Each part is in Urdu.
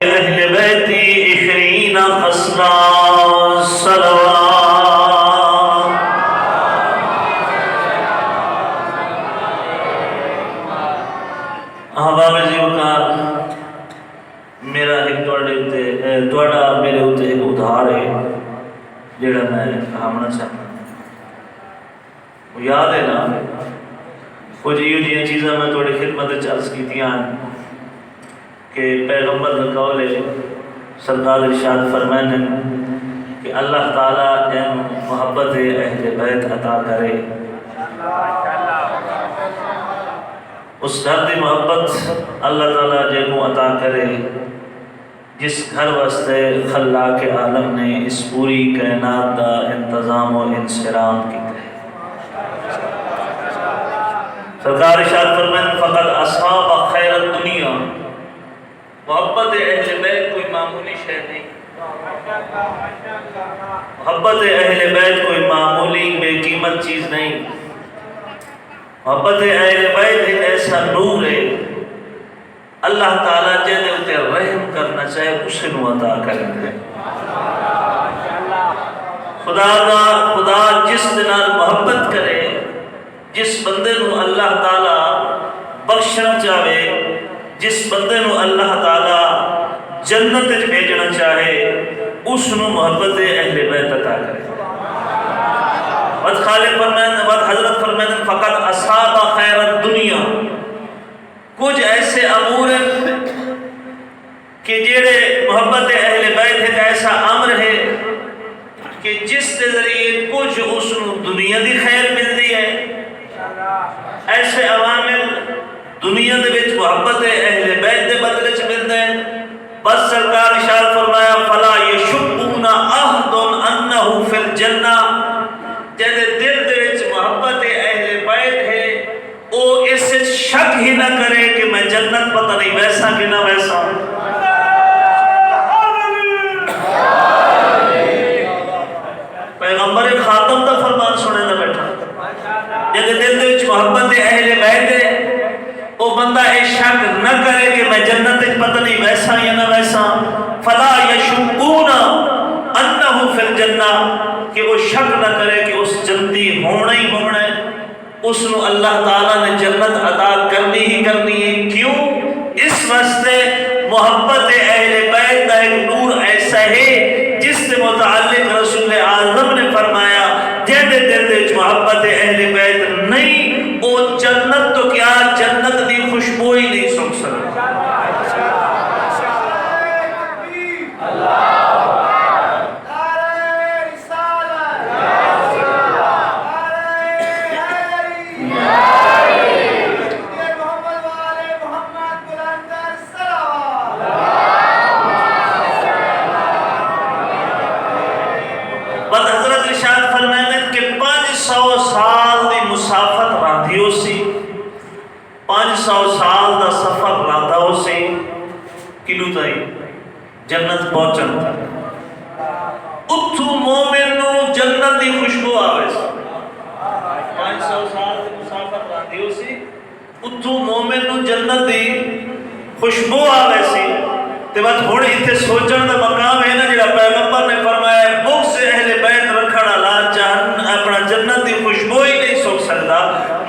أهل بيتي 20 خصلا صلوات. احباب جیوکار میرا ایک توڑا میرے ہوتے ایک ادھار ہے جڑا میں ہمنا چاہتا وہ یاد ہے نا کچھ یہ چیزیں میں توڑی خدمت چارس کی تھی کہ پیغمبر کا قول ہے سرکار ارشاد فرمائے کہ اللہ تعالیٰ محبت اہل بیت عطا کرے اس گھر دی محبت اللہ تعالیٰ جنہوں عطا کرے جس گھر واسطے خلاق عالم نے اس پوری کائنات دا انتظام و انسرام کی سرکار ارشاد فرمائے فقط اصحاب خیر الدنیا محبت اہل بیت کوئی معمولی شے نہیں محبت اہل بیت کوئی معمولی بے قیمت چیز نہیں محبت اہل بیت ایک ایسا نور ہے اللہ تعالیٰ جنہیں اتے رحم کرنا چاہے اسے نو عطا کریں گے خدا جس دنال محبت کرے جس بندے نو اللہ تعالیٰ بخشنا چاہے جس بندے نو اللہ تعالیٰ جنت بھیجنا چاہے اس نو محبت اہل بیت عطا کرے حضرت فرمائن فقط اصحاب خیر الدنیا کچھ ایسے امور ہیں کہ جیڑے محبت اہل بیت ایک ایسا امر ہے کہ جس کے ذریعے کچھ اس نو دنیا دی خیر ملتی ہے ایسے عوامل دنیا دے وچ محبت اہل بیت دے بدلے چ ملدے ہیں بس سرکار ارشاد فرمایا فلا یشکون احد انه فی الجنہ جدے دل دے وچ محبت اہل بیت ہے او اس شک ہی نہ کرے کہ میں جنت پتہ نہیں ویسا کہ نہ ویسا پیغمبر خاتم دا فرمان سنے نہ بیٹھا جدے دل دے وچ محبت اہل بیت ہے وہ بندہ اے شک نہ کرے کہ میں جنت پتہ نہیں ویسا یا نہ ویسا فلا یشکون انہو فی الجنہ کہ وہ شک نہ کرے کہ اس جنتی ہونا ہی ہونا ہے اس نو اللہ تعالیٰ نے جنت عطا کرنی ہی کرنی ہے کیوں اس واسطے محبت اہل بیت کا ایک نور ایسا ہے جس سے متعلق رسول اعظم نے فرمایا جہدے دل دے محبت اہل بیت نہیں وہ جنت تو کیا جنت دی خوشبو ہی نہیں سن سکتا حضرت ارشاد فرمائے کہ 500 سال دی مسافت راندھی ہو سی 500 سال دا سفر راندھا ہو سی کلو تائی جنت پہنچن اتھو مومن نو جنت دی خوشبو آوے سی 500 سال دی مسافت راندھی ہو سی اتھو مومن نو جنت دی خوشبو آوے سی تے بات ہوڑی اتھے سوچن دا مقام ہے نا جڑا پیغمبر نے فرمایا بغض اہل بیت رکھنا لا جہن اپنا جنت دی خوشبو ہی نہیں سوک سکتا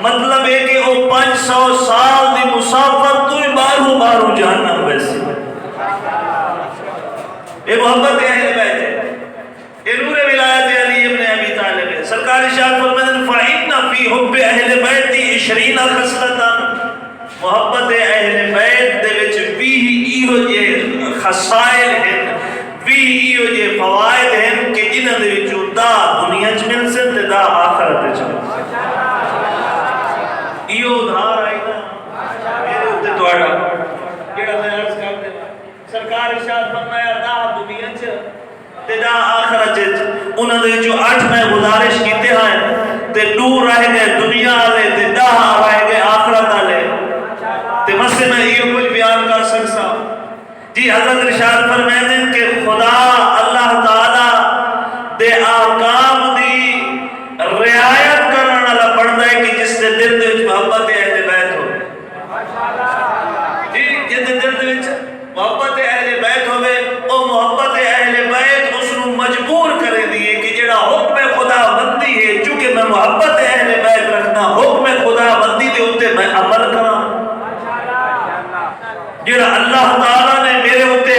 مطلب ہے کہ وہ 500 سال دی مسافت تو ہی بارو جہنم ویسی یہ محبت اہل بیت ہے یہ نور ولایت علی ابن ابی طالب ہے سرکار ارشاد فرمائے فَإِنَّ فِي حُبِّ أَهْلِ بَيْتِ 20 خصلة محبت اہل بیت دے وچ بھی ایہو جے خصائل ہیں بھی ایہو جے فوائد ہیں کہ جنہاں دے وچوں دا دنیا چ مل سن تے دا آخرت چ مل سن ایہو ادھار آئی نا میرے اوتے تواڈا جڑا میں عرض کر دے سرکار ارشاد فرمایا دا دنیا چ تے دا آخرت چ انہاں دے وچوں 8 میں گزارش کیتے ہیں تے 2 رہ گئے دنیا والے تے 10 رہ گئے آخرت والے تے مسئلے میں یہ کچھ بیان کر سکتا جی حضرت ارشاد فرمائے کہ خدا اللہ تعالیٰ دے احکام دی رعایت کرنا والا بنتا ہے کہ جس دے دل دے محبت اہل بیت ہو جی جس دے دل دے محبت اہل بیت محبت اہل بیت رکھنا حکم خدا بندی دے اتنے میں عمل کرا جڑا اللہ تعالیٰ نے میرے اتنے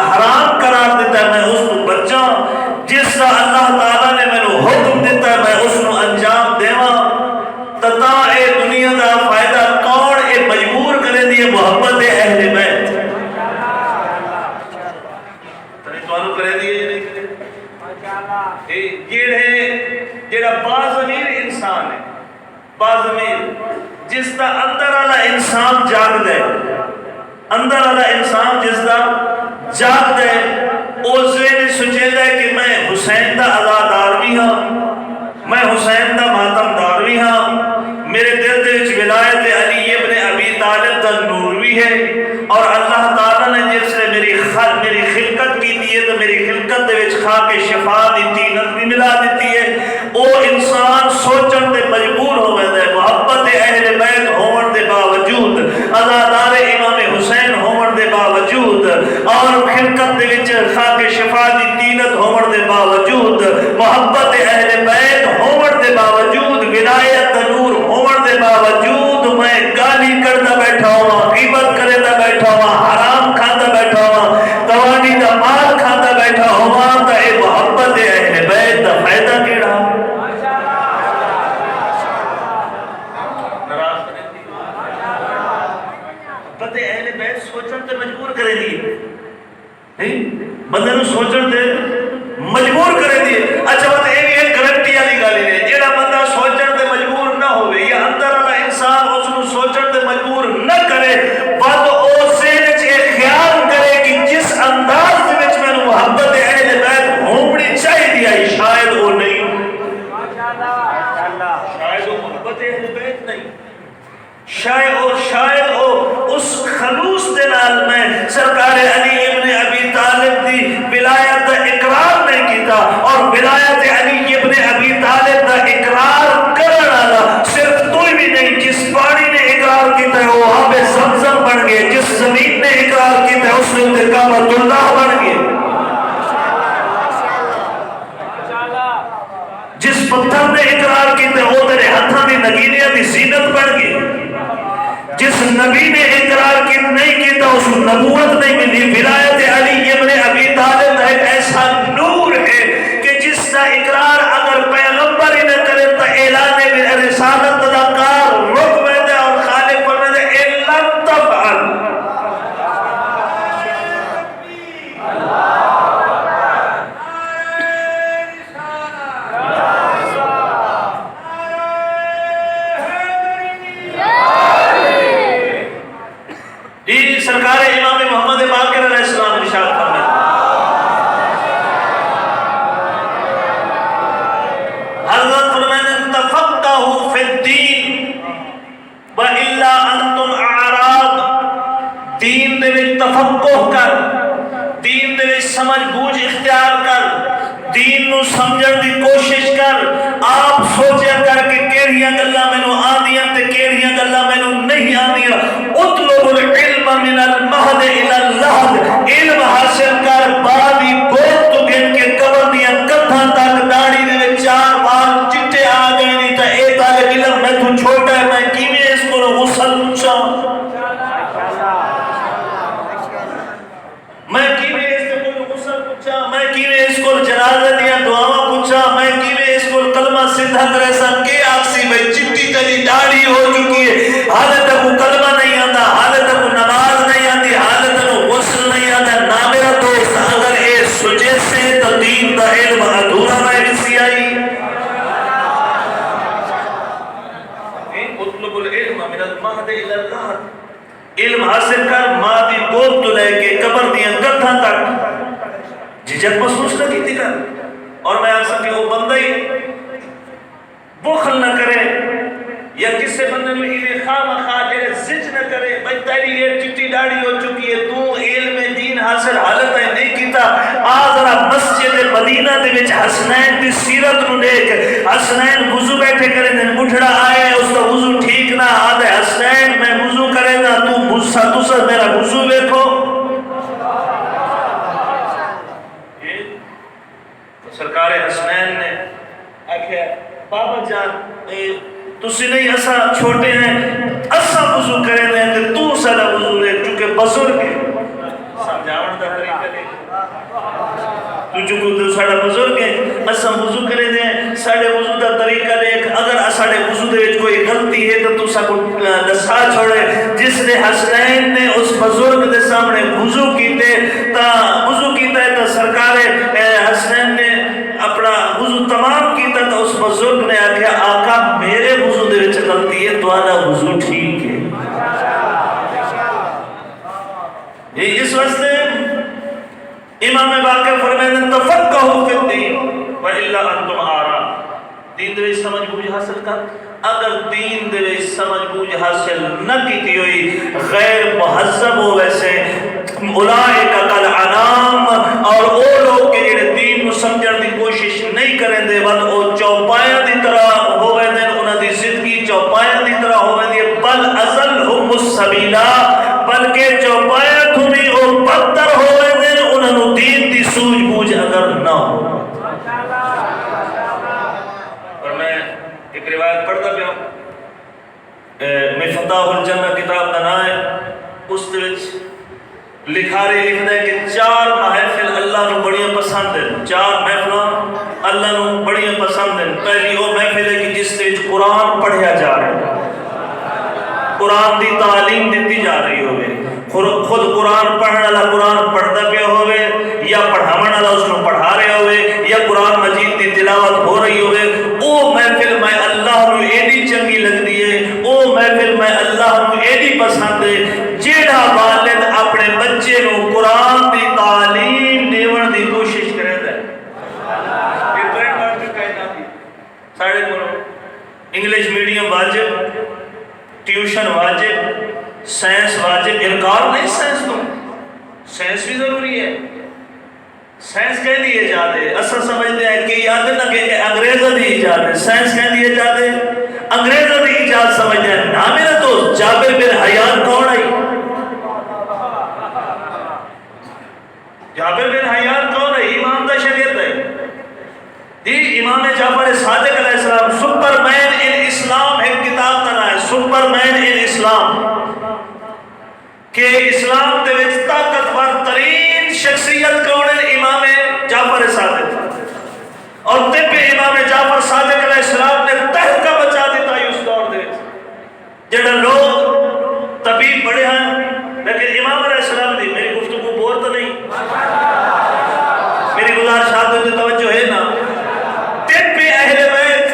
حرام قرار دیتا ہے میں اس کو بچا جس کا اللہ تعالیٰ نے میں حکم دیتا ہے میں اس کو انجام دیوا تتا اے دنیا دا فائدہ کون اے مجبور کرے دیئے محبت اہل بیت توانو کرے دیئے جیڑا بازمیر انسان ہے بازمیر جس دا اندر والا انسان جاگ دے اندر والا انسان جس دا جاگ دے اس نے سوچے دے کہ میں حسین دا عزادار بھی ہاں میں حسین دا ماتم دار بھی ہاں میرے دل دے وچ ولایت علی ابن ابی طالب دا نور بھی ہے اور اللہ تعالیٰ نے جس نے میری خلقت کی دیئے تو میری خلقت دے وچ خاک شفا دی تینت بھی ملا دیتی ہے او انسان سوچن دے مجبور ہو گئے محبت اہل بیت ہون دے باوجود عزادار امام حسین ہون دے باوجود اور خلقت دے وچ خاک شفا دی تینت ہون دے باوجود محبت اہل بیت ہون دے باوجود ولایت نور ہون دے باوجود میں گالی کرتا بیٹھا ہوا غیبت کرتا بیٹھا ہوا حرام کھاتا بیٹھا ہوا توانی دا مال کھاتا بیٹھا ہوا تا اے محبت اہل بیت دا فائدہ کیڑا محبت اہل بیت سوچن تے مجبور کرے دیئے نہیں بندے نو سوچن تے مجبور کرے دیئے اچھا بات ایک گارنٹی والی گل ہے جیڑا بندہ سوچن تے مجبور نہ ہوئے یا اندر والا انسان اس کو سوچن تے مجبور نہ کرے بات او ذہن وچ ایک خیال کرے کہ جس انداز دے وچ میں محبت اہل بیت ہونی چاہیے ہے شاید وہ نہیں شاید وہ محبت اہل بیت نہیں شاید وہ اس خلوص دے نال میں سرکار علی ابن ابی طالب دی ولایت دا اقرار نہیں کیتا اور ولایت علی ابن ابی طالب دا اقرار کرن والا صرف تو بھی نہیں جس پانی نے اقرار کیتا ہے وہ آب زمزم بن گئے جس زمین نے اقرار کیتا ہے اس نے کعبۃ اللہ بن گئے جس پتھر نے اقرار کیتا ہے وہ تیرے ہتھاں دی نگینیاں دی زینت بن گئی جس نبی نے اقرار کی نہیں کیتا اس کو نبوت نہیں ملی ولایت علی ابن ابی طالب کا ایک ایسا نور ہے کہ جس کا اقرار اگر پیغمبر ہی نہ کرے تو اعلان رسالت دا کار رک ویندے اور خالق فرمائے الا تفعل سرکار امام محمد باقر علیہ السلام ارشاد فرمائے حضرت فرمائے تفقہوا فی الدین وَإِلَّا أَنْتُمْ أَعْرَاض دین دے وچ تفقہ کر دین دے وچ سمجھ بوجھ اختیار کر دین نو سمجھن دی کوشش کر آپ سوچیا کر کہ کیڑیاں گلاں مینوں آندیاں تے کیڑیاں گلاں مینوں نہیں آندیاں اطلب العلم من المہد الى اللحد علم حاصل کر بادی گوت تو گن کے قبر دیاں کتھاں تک داڑھی دے وچ چار بال چٹے آ گئے نہیں تے اے طالب علم میں تو چھوٹا ہے میں کیویں اس کو غسل پوچھاں میں کیویں اس کو غسل پوچھاں میں کیویں اس کو جنازے دیاں دعاواں پوچھاں میں کیویں اس کو کلمہ سیدھا کرے سن کے آکسی میں چٹی تلی داڑھی ہو چکی ہے حالت تک وہ کلمہ نہیں آتا حالت تک وہ نماز نہیں آتی حالت تک وہ غسل نہیں آتا نہ میرا دوست اگر اے سجے سے تو دین دا علم ادھورا میں بھی آئی اطلب العلم من المہد الى اللحد علم حاصل کر مادی گود تو لے کے قبر دیاں کتھاں تک جھجک محسوس نہ کیتی کر اور میں آسا کہ وہ بندہ ہی بخل نہ کرے یا کسے بندے میں انہیں خواہ مخواہ جیرے زج نہ کرے بھائی تیری یہ چٹی ڈاڑی ہو چکی ہے تو علم دین حاصل حالت ہے نہیں کیتا آذرا مسجد مدینہ دے وچ حسنین دی سیرت نو دیکھ حسنین وضو بیٹھے کرے دن بٹھڑا آئے اس کا وضو ٹھیک نہ آدھے حسنین میں وضو کرے گا تو بھسا تسا میرا وضو بیکھو سرکار حسنین نے آکھیا بابا جان تسی نہیں اسا چھوٹے ہیں اسا وضو کریں دیں کہ تو سارا وضو ہے چونکہ بزرگ ہے سمجھاون دا طریقہ دے تو چونکہ تو سارا بزرگ ہے اسا وضو کریں دیں سارے وضو دا طریقہ دیکھ اگر سارے وضو دے وچ کوئی غلطی ہے تو سا کو دسا چھوڑے جس نے حسنین نے اس بزرگ دے سامنے وضو کیتے تا وضو کیتا ہے تا سرکار حسنین نے اپنا وضو تمام کیتا تو اس بزرگ نے آکھا آقا میرے وضو دے وچ غلطی ہے تو آنا وضو ٹھیک ہے یہ اس واسطے امام باقر فرمائے تفقہوا فی الدین وَإِلَّا أَنْتُمْ آرَا دین دے سمجھ بوجھ حاصل کر اگر دین دے سمجھ بوجھ حاصل نہ کیتی ہوئی غیر مہذب ہو ویسے اولئک کالانعام اور او لوگ کہ جڑے دین کو سمجھن دی کوشش نہیں کریں دے بل او چوپایاں دی طرح ہوے دے انہاں دی زندگی چوپایاں دی طرح ہوے دی بل ازلہم السبیلا بلکہ چوپایاں تو بھی او بدتر ہوے دے انہاں نو دین دی سوجھ بوجھ اگر نہ ہو ایک روایت پڑھتا پیا مفتاح الجنہ کتاب کا نام ہے اس وچ لکھاری لکھتا ہے کہ 4 محفل اللہ نو بڑیاں پسند ہیں 4 محفل اللہ نو بڑیاں پسند ہیں پہلی وہ محفل ہے کہ جس وچ قرآن پڑھیا جا رہا ہے قرآن دی تعلیم دیتی جا رہی ہوئے خود قرآن پڑھنے والا قرآن پڑھتا پیا ہوئے یا پڑھاون والا اس کو پڑھا رہے ہوئے یا قرآن مجید دی تلاوت ہو رہی ہوئے او محفل میں اللہ نو ایڈی چنگی لگدی ہے او محفل میں اللہ نو ایڈی پسند ہے جیڑا والد اپنے بچے نو قرآن دی تعلیم دیون دی کوشش کرتا ہے یہ ٹرینڈ بات بھی کہنا تھی ساڑھے بولو انگلش میڈیم واجب ٹیوشن واجب سائنس واجب انکار نہیں سائنس تو سائنس بھی ضروری ہے سائنس کہہ دیے جاتے اصل سمجھتے ہیں کہ یاد نہ کہ انگریزوں دی ایجاد ہے سائنس کہہ دیے جاتے انگریزوں دی ایجاد سمجھتے ہیں نا میرا تو جابر بن حیان کون ہے جابر بن حیان کون ہے امام دا شریعت ہے جی امام جعفر صادق علیہ السلام سپر مین ان اسلام ایک کتاب کا نام ہے سپر مین ان اسلام کہ اسلام دے وچ طاقتور ترین شخصیت کون ہے امام جعفر صادق اور طب امام جعفر صادق علیہ السلام نے تہکا بچا دیتا ہے اس دور دے جڑا لوگ طبیب بڑے ہیں لیکن امام علیہ السلام دی میری گفتگو بور تو نہیں میری گزارشات میں توجہ ہے نا طب اہل بیت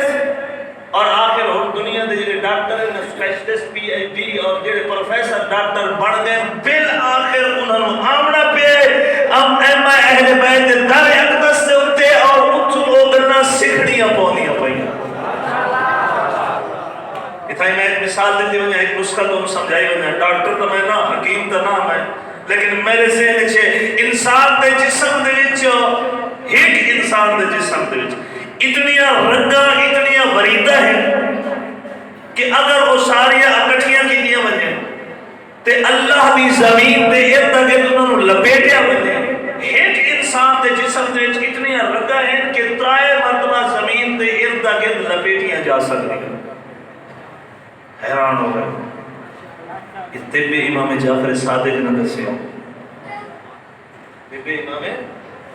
اور آخر ہم دنیا دے جڑے ڈاکٹر ہیں اسپیشلسٹ پی ایچ ڈی اور جڑے پروفیسر ڈاکٹر بن گئے بالآخر انہوں نے آمنا پہ اب ایم اہل بیت در اقدس سے اٹھے اور اتھو گرنا سکھڑیاں پونیاں پہیاں اتھائی میں ایک مثال دیتی ہوں ایک نسخہ تو سمجھائی ہوں ڈاکٹر تو میں نہ حکیم تو نہ میں لیکن میرے ذہن چھے انسان دے جسم دے وچ ایک انسان دے جسم دے وچ اتنیاں رنگاں اتنیاں وریدہ ہیں کہ اگر وہ ساریاں اکٹھیاں کی دیا بنے تے اللہ دی زمین دے ارد گرد انہوں نے لپیٹیا بنے ایک انسان دے جسم دے اتنیاں رنگاں ہیں کہ 3 مرتبہ زمین دے ارد گرد لپیٹیاں جا سکتی ہیں حیران ہو گئے یہ طب امام جعفر صادق نے دسیا طب امام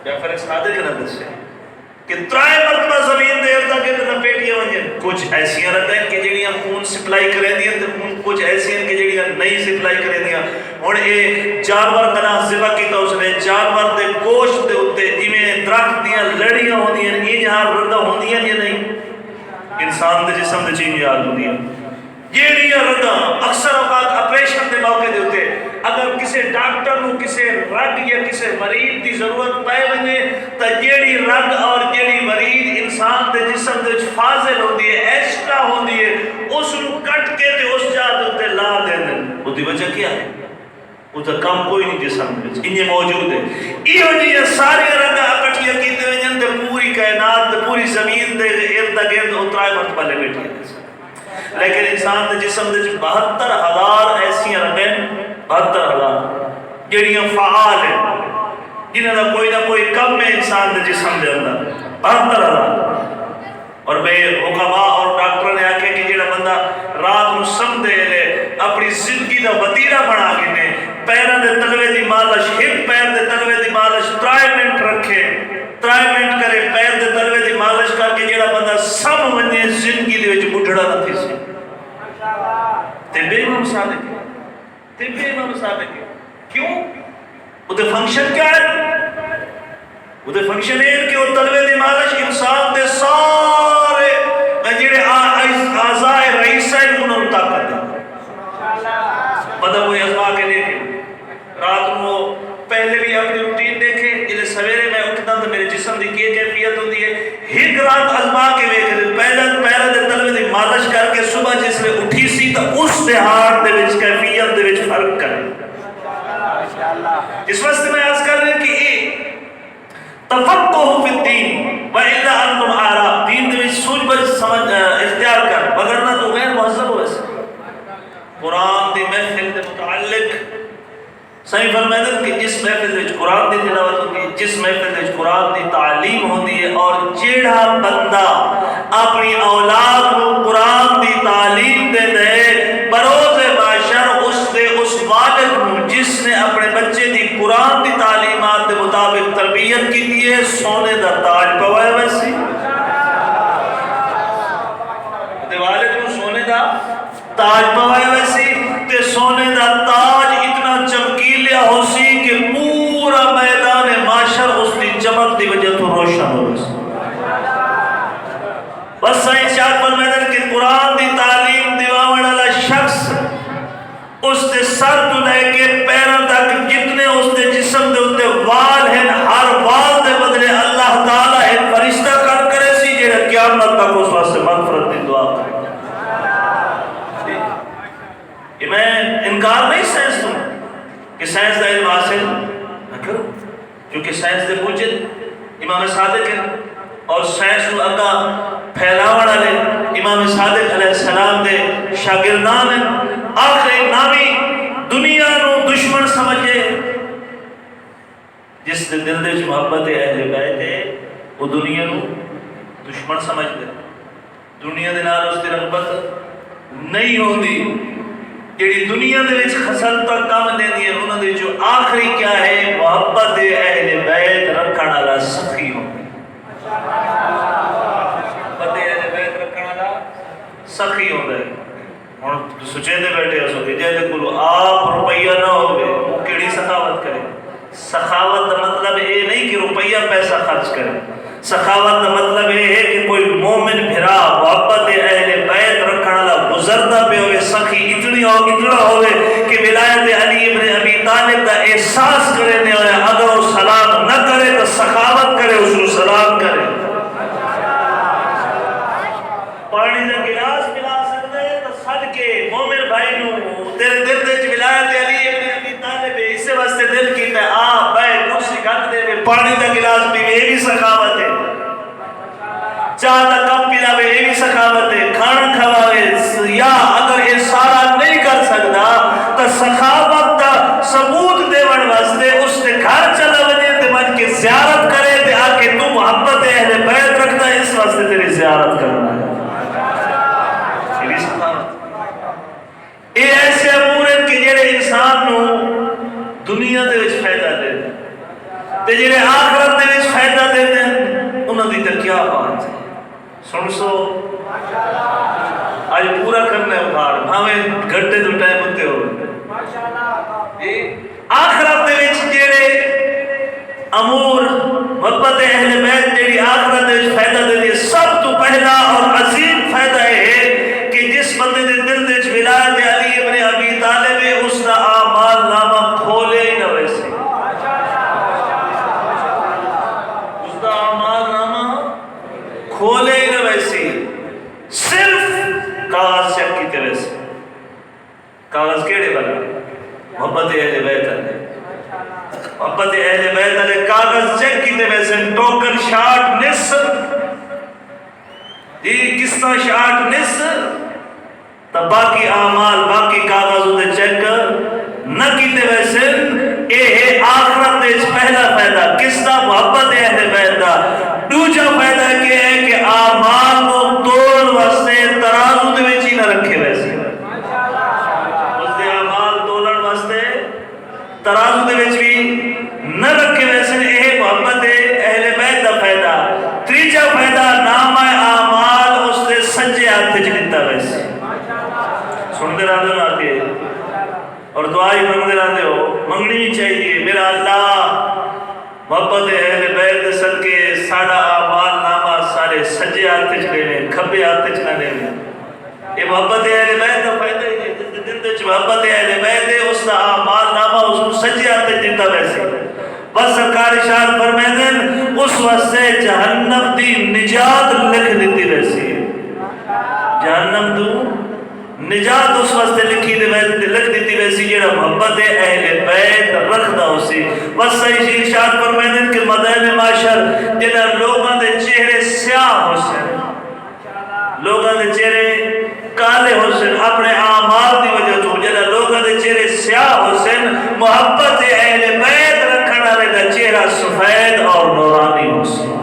جعفر صادق نے دسیا کہ 3 مرتبہ زمین دے ارد گرد لپیٹیاں بنے کچھ ایسیاں رہتا ہے کہ جڑیاں خون سپلائی کریں دیا تو کچھ ایسی ہیں کہ جڑیاں نہیں سپلائی کریں دیا اور اے جانور کنا ذبح کیتا اس نے جانور دے گوشت دے ہوتے جویں درخت دیاں لڑیاں ہوندی ہیں یہ جہاں رندہ ہوندی ہیں یا نہیں انسان دے جسم دے چیز یاد ہوندی ہیں یہ رندہ اکثر اوقات آپریشن دے موقع دے ہوتے اگر کسی ڈاکٹر نو کسی رگ یا کسی مریض دی ضرورت پائے بنے تو جیڑی رگ اور جیڑی مریض انسان دے جسم دے فاضل ہوندی ہے ایکسٹرا ہوندی ہے اس نو کٹ کے تے اس جا تے لا دین وہ دی وجہ کیا ہے وہ تو کم کوئی نہیں جسم دے انہیں موجود ہے ایو جی ساری رگاں اکٹھیاں کیتے ہوئے تے پوری کائنات تے پوری زمین دے ارد گرد اترائے مرتبہ لے بیٹھی ہے لیکن انسان دے جسم دے 72,000 ایسی رگیں 72,000 جڑیاں فعال ہیں جنہاں دا کوئی نہ کوئی کم ہے انسان دے جسم دے اندر 72,000 اور بے حکما اور ڈاکٹر نے آکھے کہ جڑا بندہ رات نو سمدے لے اپنی زندگی دا وتیرا بنا کے نے پیراں دے تلوے دی مالش ہپ پیر دے تلوے دی مالش 3 منٹ رکھے 3 منٹ کرے پیر دے تلوے دی مالش کر کے جڑا بندہ سم ونجے زندگی دے وچ بڈھڑا نہ تھی سی تے بے امام صادق تے بے امام صادق کیوں وہ دے فنکشن کیا ہے وہ دے فنکشن ہے کہ وہ تلوے دی مالش انسان دے سارے جڑے اعضاء رئیس ہیں انہوں طاقت ہے مطلب وہ ازما کے دیکھیں رات میں پہلے بھی اپنی روٹین دیکھے جلے سویرے میں اٹھتا تو میرے جسم دی کی کیفیت ہوتی ہے ایک رات ازما کے دیکھے پہلے دے تلوے دی مالش کر کے صبح جس لئے اٹھی سی تو اس دہار دے وچ کیفیت دے وچ فرق کرے اس وقت میں عرض کر رہے ہیں کہ تفقہ فی الدین وَإِلَّا أَنْتُمْ عَارَى دین دے وچ سوچ بچ سمجھ اختیار کر وگرنہ تو غیر مہذب ہو ایسے قرآن دی محفل دے متعلق صحیح فرمائدن کہ جس محفل دے قرآن دی تلاوت ہوتی ہے جس محفل دے قرآن دی تعلیم ہوتی ہے اور جیڑا بندہ اپنی اولاد کو قرآن دی تعلیم دے دے بروز معاشر اس والد کو جس نے اپنے بچے دی قرآن دی تعلیمات دے مطابق تربیت کی دیئے سونے دا تاج پوائے ویسی دے والد کو سونے دا تاج پوائے ویسی تے سونے دا تاج اتنا چمکیلیا ہو سی کہ پورا میدان معاشر اس دی چمک دی وجہ تو روشن ہو سی بس سائن شاہد پر میدان کہ قرآن دی تعلیم دیوان والا شخص اس دے سر تو لے کے پیروں تک جتنے اس دے جسم دے اتے وال ہیں ہر وال دے بدلے اللہ تعالیٰ ہے فرشتہ کر کرے سی جیڑا قیامت تک اس واسطے مغفرت دی دعا کرے یہ میں انکار نہیں سائنس تم کہ سائنس دا علم حاصل نہ کرو کیونکہ سائنس دے موجد امام صادق ہے اور سائنس کو اگا پھیلاوڑا لے امام صادق علیہ السلام دے شاگردان ہیں آخری نامی دنیا نو دشمن سمجھے جس دے دل دے محبت اہل بیت ہے وہ دنیا نو دشمن سمجھ دے دنیا دے نال اس دی رغبت نہیں ہوندی جیڑی دنیا دے وچ خسلتا کم دیندی ہے انہاں دے جو آخری کیا ہے محبت اہل بیت رکھن والا سخی ہوندی محبت اہل بیت رکھن والا سخی ہوندا ہے ہن سوچے دے بیٹھے ہو سو کہ جے کول آپ روپیہ نہ ہوے وہ کیڑی سخاوت کرے سخاوت دا مطلب یہ نہیں کہ روپیہ پیسہ خرچ کرے سخاوت دا مطلب یہ ہے کہ کوئی مومن بھرا محبت اہل بیت رکھن والا گزرتا پہ ہوئے سخی اتنا ہوئے کہ ولایت علی ابن ابی طالب دا احساس کرنے ہوئے اگر وہ سلام نہ کرے تو سخاوت کرے اس کو سلام کرے پانی دا گلاس پلا سکتے تو صدقے مومن بھائی نو تیرے دل دے ولایت علی ابن ابی طالب اسے واسطے دل کیتا ہے آ بھائی کرسی گھٹ دے پانی دا گلاس پیوے یہ بھی سخاوت ہے چاہ دا کپ پیلاوے یہ بھی سخاوت ہے کھانا کھواوے یا اگر یہ سارا نہیں کر سکتا تو سخاوت دا ثبوت دیون واسطے اس نے گھر چلا وجے تے من کے زیارت کرے تے آ کے تو محبت اہل بیت رکھتا ہے اس واسطے تیری زیارت کرنا ہے یہ بھی سخاوت یہ ایسے امور ہیں کہ جڑے انسان نو دنیا دے وچ فائدہ دے تے جڑے آخرت دے وچ فائدہ دے انہاں دی تے کیا بات ہے سن سو آج پورا کرنا ہے بھار بھاویں گھٹے تو ٹائم ہوتے ہو آخرت دے وچ جڑے امور محبت اہل بیت جڑی آخرت دے وچ فائدہ دے دی سب تو پہلا اور عظیم فائدہ ہے کہ جس بندے دے دل دے وچ ولایت علی ابن ابی طالب ہے اس دا اعمال نامہ کھولے ہی نہ ویسے اس دا اعمال نامہ کھولے ہی نہ ویسے صرف کاغذ چیک کیتے ویسے کاغذ کیڑے والا محبت اہل بیت ہے محبت اہل بیت علیہ کاغذ چیک کیتے ویسے ٹوکن شارٹ نس کس طرح شارٹ نس تو باقی اعمال باقی کاغذ ہوتے چیک نہ کیتے ویسے اے ہے آخرت دے پہلا فائدہ کس طرح محبت اہل بیت دا دوسرا فائدہ کیا ہے کہ اعمال کو محبت اہل بیت دے صدقے ساڈا اعمال نامہ سارے سجے ہاتھ وچ لے کھبے ہاتھ وچ نہ لے یہ محبت اہل بیت دا فائدہ ہی ہے جس دل وچ محبت اہل بیت ہے اس دا اعمال نامہ اس کو سجے ہاتھ وچ دیتا ویسے بس سرکار ارشاد فرمائیں اس واسطے جہنم دی نجات لکھ دیتی ویسی جہنم تو نجات اس واسطے لکھی دے لکھ دیتی ویسی جڑا محبت اہل بیت رکھدا ہوسی بس صحیح ارشاد فرمائیں کہ مدائن معاشر جنہاں لوگاں دے چہرے سیاہ ہوسن لوگاں دے چہرے کالے ہوسن اپنے اعمال دی وجہ تو جنہاں لوگاں دے چہرے سیاہ ہوسن محبت اہل بیت رکھن والے دا چہرہ سفید اور نورانی ہوسن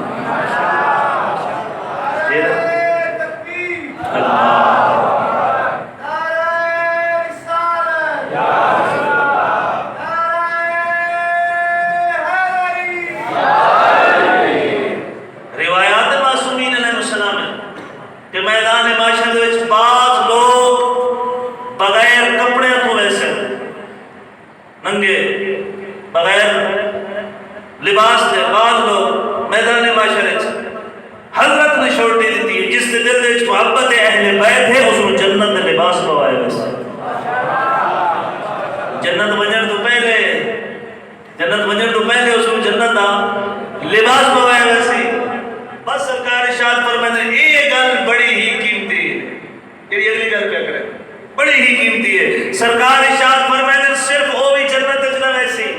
بغیر لباس دے بعض لوگ میدان معاشرے حضرت نے چھوٹی دیتی ہے جس کے دل وچ محبت اہل بیت ہے اس کو جنت دے لباس پوائے ویسے جنت ونجن تو پہلے اس کو جنت دا لباس پوائے ویسے بس سرکار ارشاد فرمائے یہ گل بڑی ہی قیمتی ہے یہ اگلی گل کیا کرے بڑی ہی قیمتی ہے سرکار ارشاد فرمائے صرف وہ بھی جنت اچنا ویسی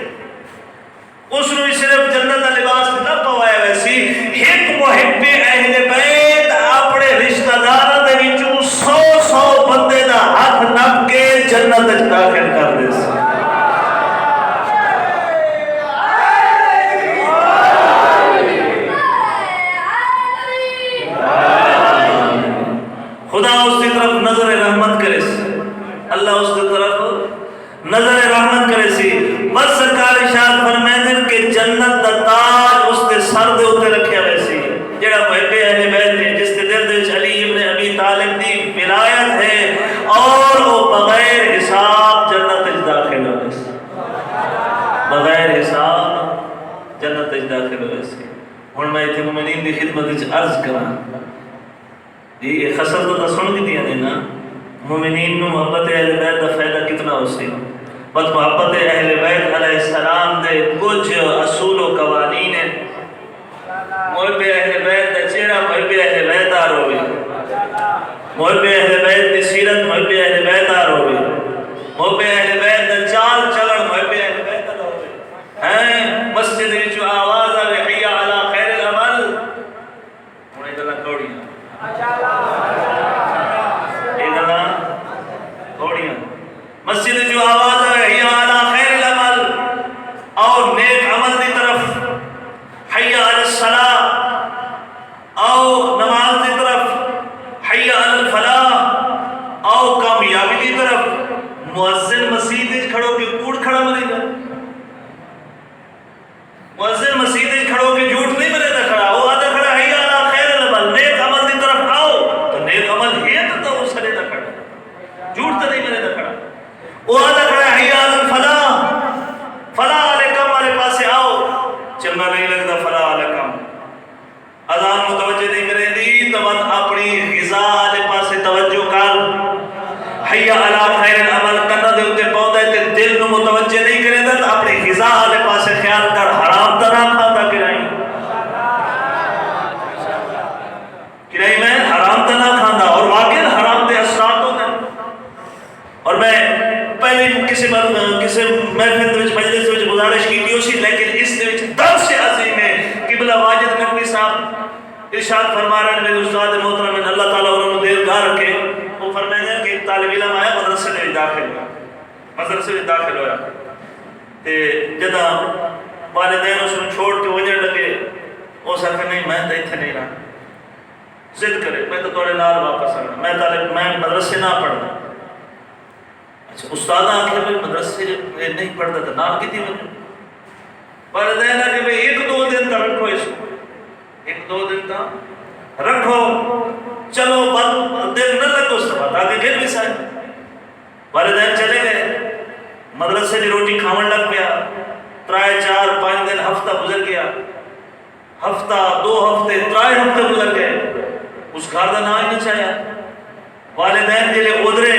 اس نے صرف جنت کا لباس نہ پوایا ویسی ایک محب اہل بیت اپنے رشتہ داراں دے وچوں 100 بندے دا ہاتھ نپ کے جنت وچ داخل کر دے سی خدا اس کی طرف نظر رحمت کرے سی اللہ اس کی طرف نظر رحمت کرے سی بس سرکار ارشاد فرمائے کہ جنت دا تاج اس کے سر دے اوپر رکھیا ویسی جڑا محب اہل بیت ہے جس کے دل وچ علی ابن ابی طالب دی ولایت ہے اور وہ بغیر حساب جنت وچ داخل ہو ویسی بغیر حساب جنت وچ داخل ہو ویسی ہن میں ایتھے مومنین دی خدمت وچ عرض کراں یہ خسر تو سن کی دیا نا مومنین نو محبت اہل بیت دا فائدہ کتنا ہو سی بس محبت اہل بیت علیہ السلام دے کچھ اصول و قوانین ہیں محب اہل بیت دا چہرہ محب اہل بیت آر ہوئے محب اہل بیت دی سیرت محب اہل بیت آر ہوئے محب اہل بیت دا چال چلن محب اہل بیت آر ہوئے مسجد وچ آواز آوے حیا علی خیر العمل انہیں گلا کوڑیاں مسجد جو آواز ہے حی علی خیر العمل اور نیک عمل دی طرف حی علی الصلاۃ اور نماز دی طرف حی علی الفلاح اور کامیابی دی طرف مؤذن مسجد وچ کھڑو کے کوڑ کھڑا مرے گا مؤذن مسجد وچ کھڑو کے جھوٹ نہیں مرے گا کھڑا وہ آدھا کھڑا حی علی خیر العمل نیک عمل دی طرف آؤ تو نیک عمل ہے تو اس سرے دا کھڑا جھوٹ تو نہیں مرے گا کھڑا وہ آدھا کھڑا ہے حی علی الفلاح فلاح علیکم ہمارے پاس آؤ چلنا نہیں لگتا فلاح علیکم اذان متوجہ نہیں کرے دی تو اپنی غذا والے پاس توجہ کر حی علی خیر العمل کرنا دے تے پودا تے دل نو متوجہ نہیں کرے تو اپنی غذا والے پاس خیال کر حرام تو نہ کھاتا کرائیں میں حرام تو نہ کھانا اور واقعی حرام دے اثرات ہوتے ہیں اور میں پہلے کسی محفل وچ مجلس وچ گزارش کی اسی لیکن اس دے وچ درس عظیم ہے قبلہ واجد نقوی صاحب ارشاد فرما رہے ہیں میرے استاد محترم اللہ تعالیٰ انہوں نے دیر گاہ رکھے وہ فرمائے ہیں کہ طالب علم آیا مدرسے میں داخل ہوا تے جدا والدین اس نے چھوڑ کے وجہ لگے وہ سکھا نہیں میں تو اتنے نہیں رہا ضد کرے میں تو توڑے نال واپس آنا میں مدرسے نہ پڑھنا اچھا استاد آخر میں مدرسے نہیں پڑھتا تھا نام کتنی وجہ والدین کہ بھئی 1-2 دن تک رکھو اس کو 1-2 دن تک رکھو چلو دل نہ لگو اس کے بعد آگے گھر بھی سائے والدین چلے گئے مدرسے کی روٹی کھاون لگ پیا 3 4 5 دن ہفتہ گزر گیا، ہفتہ 2 ہفتے 3 ہفتے گزر گئے، اس گھر کا نام ہی نہ چاہیا۔ والدین جلے ادھرے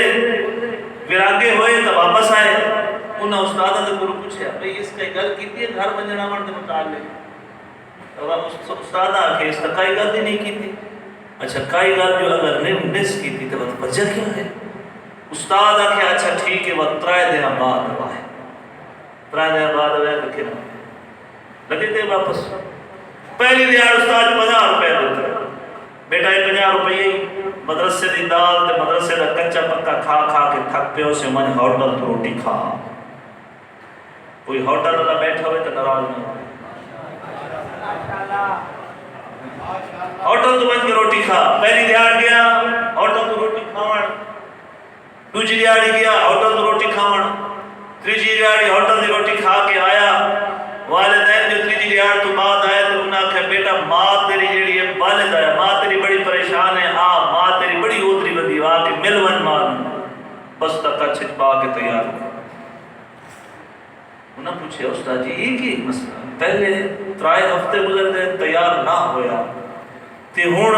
وراگے ہوئے تو واپس آئے، انہاں استاد نے گرو پوچھا بھئی اس کا گل کیتی ہے گھر بنجنا من کے متعلق؟ استاد آکے اس کا کئی گل ہی نہیں کیتی۔ اچھا کئی گل جو اگر نہیں مس کیتی تو وجہ کیا ہے؟ استاد آکے اچھا ٹھیک ہے وہ 3 دن بعد آئے، 3 دن بعد آئے لکھے نہ لگے تھے واپس۔ پہلی دیار استاد 50 روپے دیتے، بیٹا یہ 50 روپے مدرسے دی دال تے مدرسے دا کچا پکا کھا کھا کے تھک پیو سے من ہوٹل تو روٹی کھا۔ کوئی ہوٹل والا بیٹھا ہوئے تو ناراض نہیں ہوئے، ہوٹل تو من کے روٹی کھا۔ پہلی دیار گیا ہوٹل تو روٹی کھاون، دوسری دیاری گیا ہوٹل تو روٹی کھاون، تیسری دیاری ہوٹل دی روٹی کھا کے آیا۔ والدین جو تیسری دیار تو بعد آئے تو انہاں کہا بیٹا ماں تیری جیڑی ہے والد آیا، ماں تیری بڑی پریشان ہے، ماں تیری بڑی ادری بدی آ کے مل ون ماں بس تک چھچ پا کے تیار ہو۔ انہاں پوچھے استاد جی یہ کی مسئلہ؟ پہلے 3 ہفتے گزر گئے تیار نہ ہویا تے ہن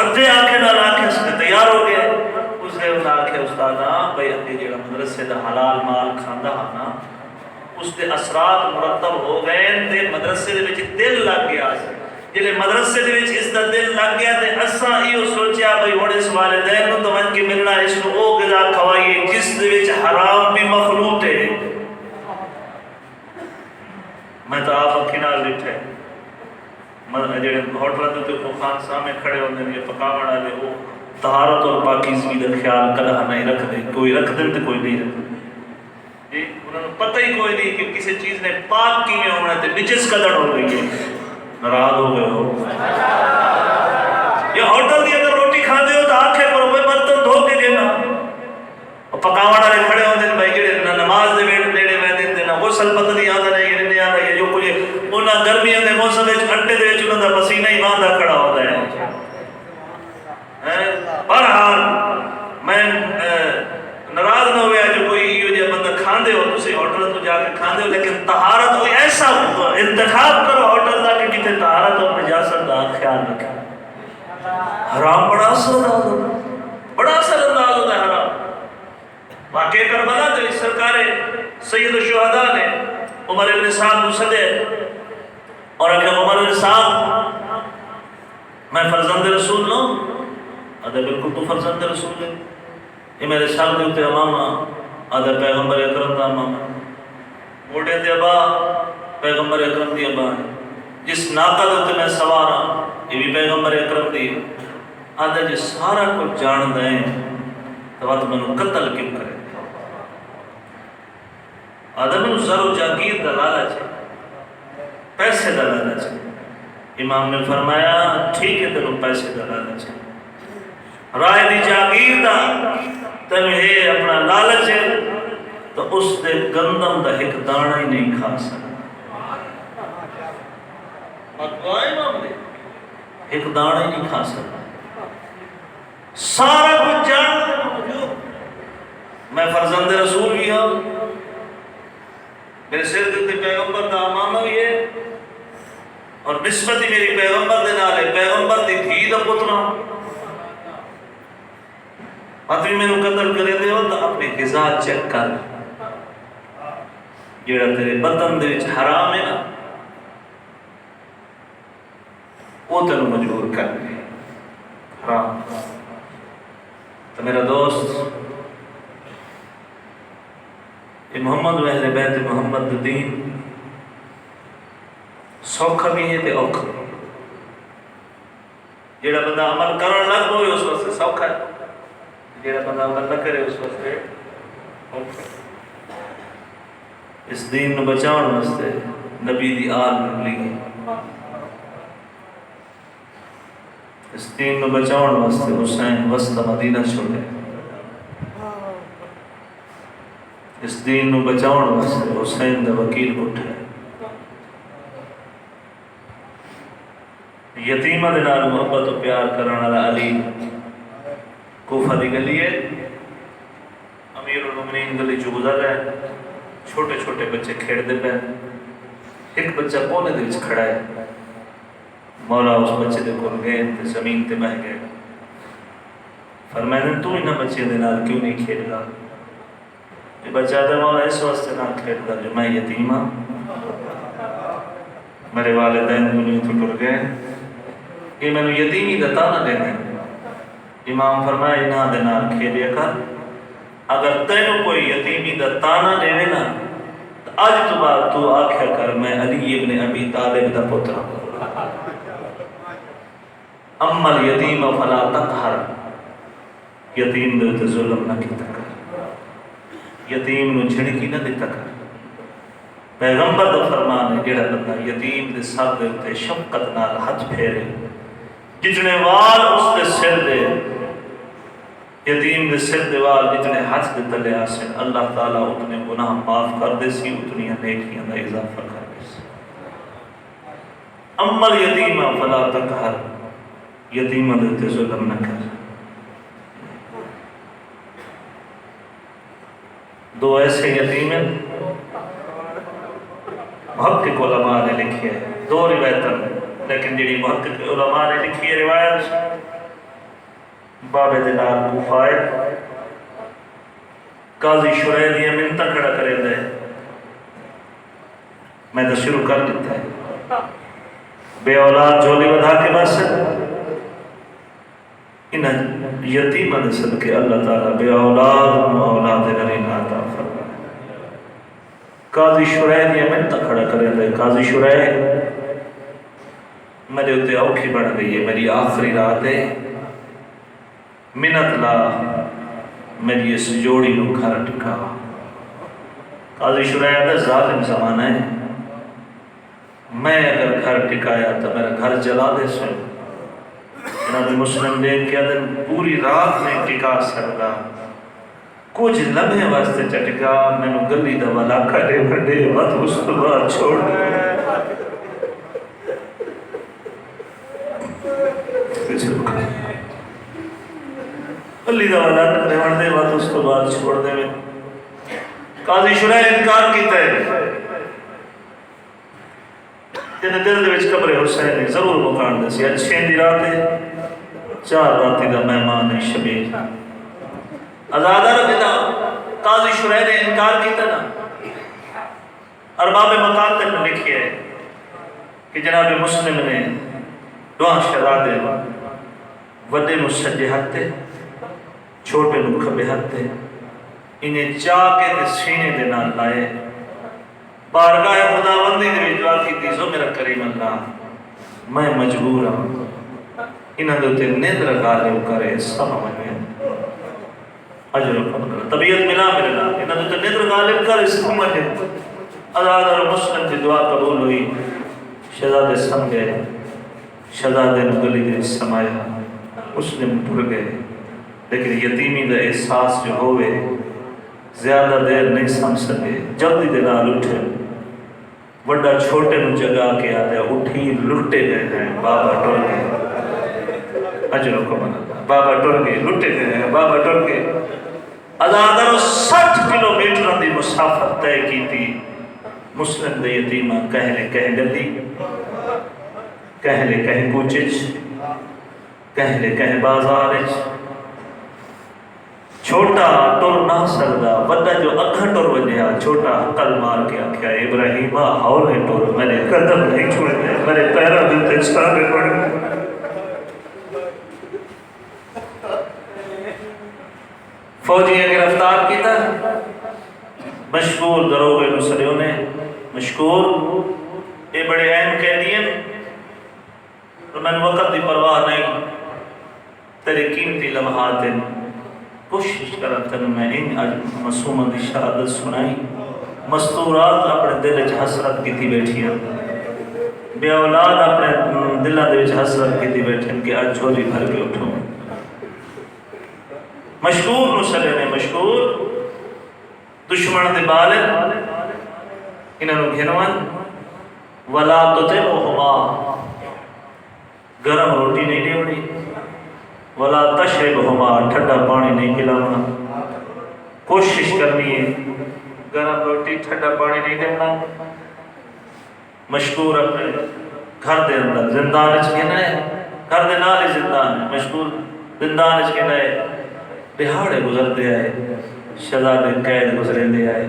ادھے آنکھیں نال آنکھیں سے تیار ہو گئے۔ اس نے انہاں آکھے استاد بھئی اپنی جڑا مدرسے دا حلال مال کھاندا ہا نا اس دے اثرات مرتب ہو گئے تے مدرسے دے وچ دل لگ گیا۔ جلے مدرسے دے وچ اس دا دل لگ گیا تے اساں ایو سوچیا بھئی ہن اس والدین نوں توجہ کے ملنا اس نوں او غذا کھوائیے جس دے وچ حرام بھی مخلوط ہے۔ میں تو آپ اکھی نال ڈٹھے جڑے ہوٹل تے خان سامنے کھڑے ہوندے نے پکاون والے او طہارت اور پاکیزگی کا خیال کدا نہیں رکھتے، کوئی رکھ دے تے کوئی نہیں رکھتے جی، انہوں نے پتہ ہی کوئی نہیں کہ کسی چیز نے پاک کی میں ہونا تے نجس قدر ہو گئی ہے۔ ناراض ہو گئے ہو یہ ہوٹل دی اگر روٹی کھاندے ہو تو آنکھیں پر کوئی برتن دھو کے دینا، اور پکاون والے کھڑے ہوندے نے بھائی جڑے نہ نماز دے ویٹ نیڑے ویندے تے نہ غسل پتہ نہیں آندا نہیں نہیں آندا یہ جو کچھ انہاں گرمیاں دے موسم وچ انٹے دے وچ انہاں دا پسینہ ہی ماندا کھڑا ہوندا ہے۔ بہرحال میں ناراض نہ ہویا جو کوئی یہ جو بندہ کھاندے ہو تسی ہوٹل تو جا کے کھاندے ہو لیکن طہارت کوئی ایسا انتخاب کرو ہوٹل دا کہ جتے طہارت اور نجاست دا خیال رکھے۔ حرام بڑا اثر انداز ہوتا ہے، بڑا اثر انداز ہوتا ہے حرام۔ واقعہ کربلا دے سرکار سید الشہداء نے عمر ابن سعد کو سدے اور اگر عمر ابن سعد میں فرزند رسول لوں آدھا بالکل تو فرزند رسول ہے، یہ میرے سال دے ہوتے امامہ آدھا پیغمبر اکرم دا امامہ، موڑے دے ابا پیغمبر اکرم دی ابا ہے، جس ناقہ دے ہوتے میں سوارا یہ بھی پیغمبر اکرم دی آدھا جس سارا کچھ جان دیں تو بات منو قتل کیوں کرے؟ آدھا منو زر و جاگیر دا لالچ ہے، پیسے دا لالچ ہے۔ امام نے فرمایا ٹھیک ہے تینوں پیسے دا لالچ ہے، رائے دی جاگیر دا تینوں ہے اپنا لالچ ہے تو اس دے گندم دا ایک دانہ ہی نہیں کھا سکتا، ایک دانہ ہی نہیں کھا سکتا، سارا کچھ جان دے میں فرزند رسول بھی ہوں، میرے سر دیتے پیغمبر دا امامہ بھی ہے اور نسبت ہی میری پیغمبر دے نالے پیغمبر دی دھی دا پترا آدمی میں نو قتل کرے دے ہو تو اپنی غذا چیک کر جیڑا تیرے بدن دے وچ حرام ہے نا وہ تینوں مجبور کر دے حرام۔ تو میرا دوست یہ محمد و اہل بیت محمد دین سوکھا بھی ہے تے اوکھا بھی، جیڑا بندہ عمل کرن لگ ہوئے اس وقت سے سوکھا ہے، جیڑا بندہ عمل نہ کرے اس وقت سے اوکھا۔ اس دین نو بچاؤن واسطے نبی دی آل نکلی گئی، اس دین نو بچاؤن واسطے حسین وسط مدینہ چھوڑے، اس دین نو بچاؤن واسطے حسین دا وکیل اٹھے، یتیمہ دے نال محبت و پیار کرنے والا علی کوفہ دی گلی ہے، امیر المومنین گلی چ گزر رہا ہے، چھوٹے چھوٹے بچے کھیڑتے پے، ایک بچہ کونے دے وچ کھڑا ہے، مولا اس بچے دے کول گئے تے زمین تے بہ گئے، فرمایا تو انہاں بچے دے نال کیوں نہیں کھیڈدا؟ یہ بچہ تے مولا اس واسطے نال کھیڈدا جو میں یتیم ہاں، میرے والدین دنیا تو ٹر گئے، یہ میں نے یتیمی دا تانا دینا ہے۔ امام فرمایا انہاں دے نال کھیڈیا کر، اگر تینوں کوئی یتیمی دا تانا دے نا تو اج تو بعد تو آکھیا کر میں علی ابن ابی طالب دا پتر ہوں۔ اما الیتیم فلا تقہر، یتیم دے تے ظلم نہ کیتا کر، یتیم نو جھڑکی نہ دیتا کر۔ پیغمبر دا فرمان ہے جڑا بندہ یتیم دے سر دے تے شفقت نال ہاتھ پھیرے، جتنے وال اس دے سر دے، یتیم دے سر دے وال جتنے ہاتھ دے تلے آسن، اللہ تعالیٰ اتنے گناہ معاف کر دے سی، اتنی نیکیاں دا اضافہ کر دے سی۔ اما الیتیم فلا تقہر، یتیم دے تے ظلم نہ کر۔ دو ایسے یتیم ہیں محقق علماء نے لکھی ہے، دو روایتیں، لیکن جڑی محقق علماء نے لکھی ہے روایت بابے دلال کوفائے قاضی شریح یہ منتہ کھڑا کرے دے، میں تو شروع کر دیتا ہے، بے اولاد جھولی بدھا کے بس انہیں یتیم دے صدقے اللہ تعالیٰ بے اولاد اولاد نرین عطا فرمائے۔ قاضی شریح یہ منتہ کھڑا کرے دے، قاضی شریح میرے ہوتے اوکھی بڑھ گئی ہے، میری آخری رات ہے، منت لا میری اس جوڑی نو گھر ٹکا۔ قاضی شریح دا ظالم زمانہ ہے، میں اگر گھر ٹکایا تو میرا گھر جلا دے سو، جناب مسلم دیکھ کیا دن پوری رات میں ٹکا سکتا، کچھ لمحے واسطے چٹکا، میں نو گلی دا والا کھڑے بھڑے وقت اس تو بعد چھوڑ دے۔ گلی دا والا کھڑے بھڑے وقت اس تو بعد چھوڑ دے میں۔ قاضی شریح انکار کیتا ہے، جنہیں دل دے وچ قبر حسین نے ضرور مکان دے سی، اچھے دی رات ہے، 4 راتی دا مہمان ہے شبیر آزادہ رکھتا۔ قاضی شریح نے انکار کیتا نا، ارباب مکان تک لکھی ہے کہ جناب مسلم نے دعا شہزادے وڈے نو سجے ہاتھ تے چھوٹے نو کھبے ہاتھ تے انہیں چاہ کے تے سینے دے نال لائے، بارگاہ خداوندی دے وچ دعا کیتی، زو میرا کریم اللہ میں مجبور ہوں، انہاں دے تے نظر غالب کرے سمجھے اجر و فضل، طبیعت ملا میرے نال، انہاں دے تے نظر غالب کرے سمجھے۔ آزاد اور مسلم کی دعا قبول ہوئی، شہزادے سم گئے، شہزادے نے گلی دے سمایا، مسلم ٹر گئے، لیکن یتیمی دا احساس جو ہوئے زیادہ دیر نہیں سم سکے، جلدی دے نال اٹھے، وڈا چھوٹے نو جگا کے آدھے اٹھی لٹے گئے ہیں، بابا ٹر گئے، اجر و کمال، بابا ٹر گئے، لٹے گئے ہیں، بابا ٹر گئے۔ آزادہ رو 60 کلومیٹر دی مسافت طے کی تھی، مسلم دے یتیمہ کہلے کہہ گلی، کہلے کہہ کوچج، کہلے کہہ بازارج، چھوٹا ٹر نہ سکدا، بڑا جو اکھا ٹر وجیا، چھوٹا حقل مار کے آکھیا ابراہیمہ ہولے ٹر، میرے قدم نہیں چھوڑے، میرے پیروں دے چھالے پڑ گئے۔ فوجی گرفتار کیتا، مشکور دروغے نسریوں نے، مشکور یہ بڑے اہم قیدی ہیں، اور میں وقت دی پرواہ نہیں، تیرے قیمتی لمحات ہیں، کوشش کرتا ہوں میں ان معصومہ دی شہادت سنائی، مستورات اپنے دل وچ حسرت کیتی بیٹھی ہیں، بے اولاد اپنے دلوں دے وچ حسرت کیتی بیٹھے ہیں کہ اج جھولی بھر کے اٹھوں۔ مشکور نسلے نے، مشکور دشمن دے بال انہوں گھنون، ولا تطعمهما، گرم روٹی نہیں دیونی، ولا تشربهما، ٹھنڈا پانی نہیں پلانا، کوشش کرنی ہے گرم روٹی ٹھنڈا پانی نہیں دینا. مشکور اپنے گھر دے اندر زندان وچ گھنا ہے, گھر دے نال ہی زندان ہے, مشکور زندان وچ گھنا ہے. دہاڑے گزرتے آئے, شہزادے قید گزرے آئے.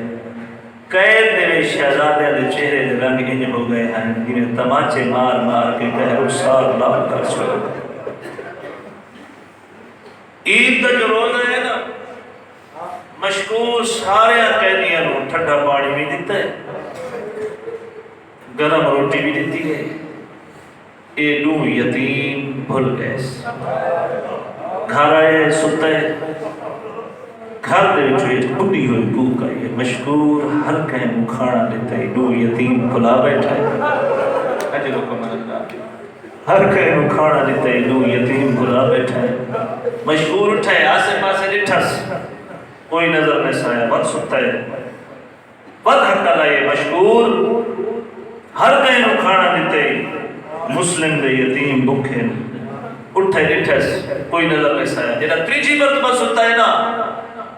قید دے شہزادے دے چہرے دے رنگ انج ہو گئے ہیں جنہیں تماچے مار مار کے کہہ سال لال کر چھوڑ. عید کا جو روزہ ہے نا, مشکور سارے قیدیاں نو ٹھنڈا پانی بھی دیتا ہے, گرم روٹی بھی دیتی ہے. اے دو یتیم بھول گئے, گھر آئے ستے, گھر دے وچ ایک بڈھی ہوئی کوک آئی ہے. مشکور ہر کہیں کھانا دیتا ہے, دو یتیم بھلا بیٹھا ہے. اجر حکم اللہ, ہر کہیں کھانا دیتا ہے, دو یتیم بھلا بیٹھا ہے. مشکور اٹھائے, آسے پاسے ڈٹھس, کوئی نظر نہیں سایا, بد ستا ہے, بد حق لائے. مشکور ہر کہیں کھانا دیتا ہے, مسلم دے یتیم بکھے اٹھے ڈٹھس, کوئی نظر نہیں سایا. جنہا تریجی مرتبہ ستا ہے نا,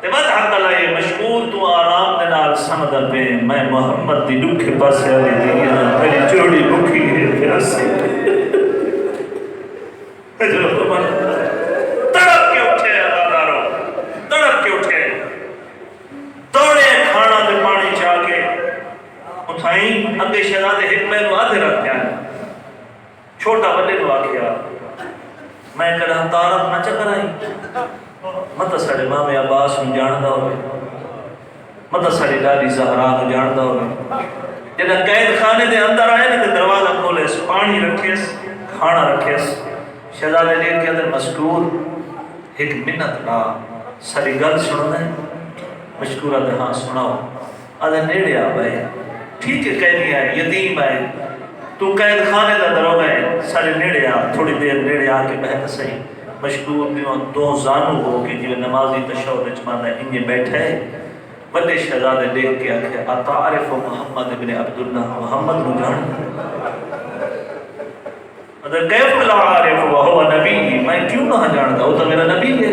تے بد حق لائے. مشکور تو آرام دے نال سمدہ پہ, میں محمد دی ڈکھے پاسے آلی دی میری جوڑی بکھی ہے پیاسی. تڑپ کے اٹھے ادارو, تڑپ کے اٹھے, دوڑے کھانا دے پانی چاہ کے اٹھائیں. اگے شہزادے ایک میں آدھے رکھ ہے, چھوٹا بڑے کو آکھیا, میں کہا تعارف نہ چکرائی, مت ساڑے ماں عباس نو جاندہ ہوئے, مت ساڑی ڈالی زہرا نو جاندہ ہوئے. جنہا قید خانے دے اندر آئے نا, دروازہ کھولے, پانی رکھیس, کھانا رکھیس. شہزادے لے کے اندر مشکور ایک منت لا, ساری گل سننا ہے. مشکور آدھے ہاں سناؤ. آدھے نیڑے آ بھائی, ٹھیک ہے قیدی آئے, یتیم آئے, تو قید خانے دا درو گئے, سارے نیڑے آ, تھوڑی دیر نیڑے آ کے بہت صحیح. مشکور دیوں دو زانو ہو کے جو نمازی تشہد اچماندہ انجے بیٹھے, بڑے شہزادے دیکھ کے آکھے, اتعارف محمد ابن عبداللہ, محمد نو جان. اگر کیف لا عارف وہو نبی, میں کیوں نہ جانتا, وہ تو میرا نبی ہے.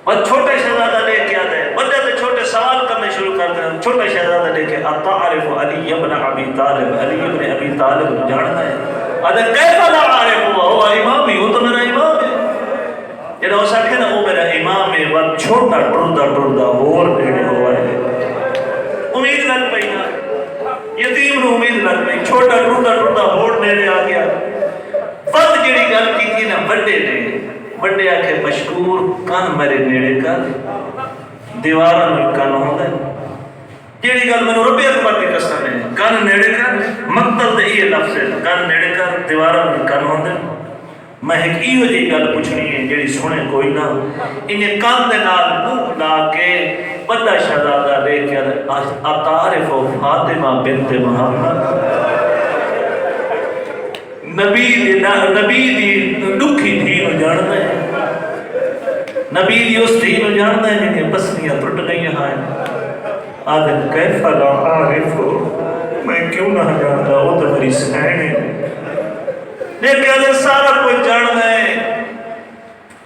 اور چھوٹے شہزادہ لے کے آتے ہیں, بڑے سے چھوٹے سوال کرنے شروع کرتے ہیں. چھوٹے شہزادہ لے کے, اتعارف علی ابن ابی طالب, علی ابن ابی طالب جانتا ہے. اگر کیف لا عارف وہو امامی, وہ تو میرا امام ہے. جنہوں نے سکھے نا وہ میرا امام ہے, وہ چھوٹا ٹردہ ٹردہ اور نیڑے ہوا ہے. امید لگ پئی نا, یتیم نو امید لگ پئی, چھوٹا ٹردہ ٹردہ اور نیڑے آ گیا. بد جڑی گل کی تھی نا بڑے نے, بڑے آکھے مشکور کان میرے نیڑے کر, دیوارہ میں کان ہوندہ ہے. جیڑی گل میں رب اکبر کی قسم ہے, کان نیڑے کر, مقتل دے یہ لفظ ہے, کان نیڑے کر, دیوارہ میں کان ہوندہ ہے. میں ایک ایو جی گل پوچھنی ہے جیڑی سنے کوئی نہ, انہیں کان دے نال منہ لا کے بڑا شہزادہ لے کے اتعارف فاطمہ بنت محمد, نبی دی دکھی تھی نو جانتا ہے, نبی دی اس تھی نو جانتا ہے جنہیں پسلیاں ٹوٹ گئی ہیں. آدم کیفا لا عارف, میں کیوں نہ جانتا, وہ تو میری سہن ہے. لیکن آدم سارا کوئی جانتا ہے.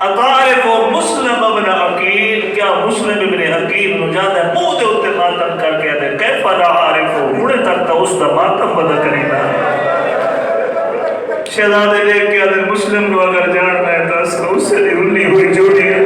اتعارف مسلم ابن عقیل, کیا مسلم ابن عقیل نو جانتا ہے. منہ دے اتے ماتم کر کے آدم کیفا لا عارف, مڑے تک تا اس دا ماتم بدا کرینا. شہزادے لے کے آدھے مسلم کو اگر جاننا ہے تو اس سے لی ہوئی جوڑی ہے.